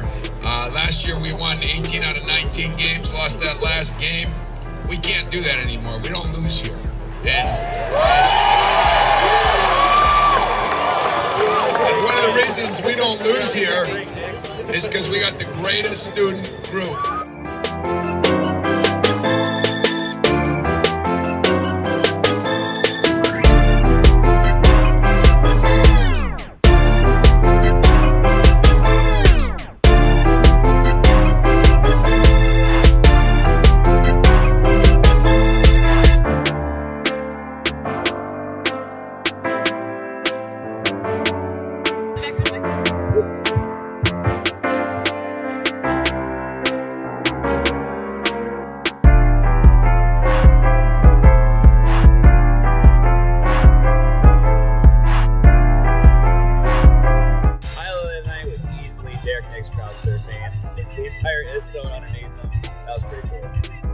there. Last year we won 18 out of 19 games, lost that last game. We can't do that anymore. We don't lose here. And one of the reasons we don't lose here is because we got the greatest student group. Derek Nick's crowd surfing, the entire end zone underneath him. That was pretty cool.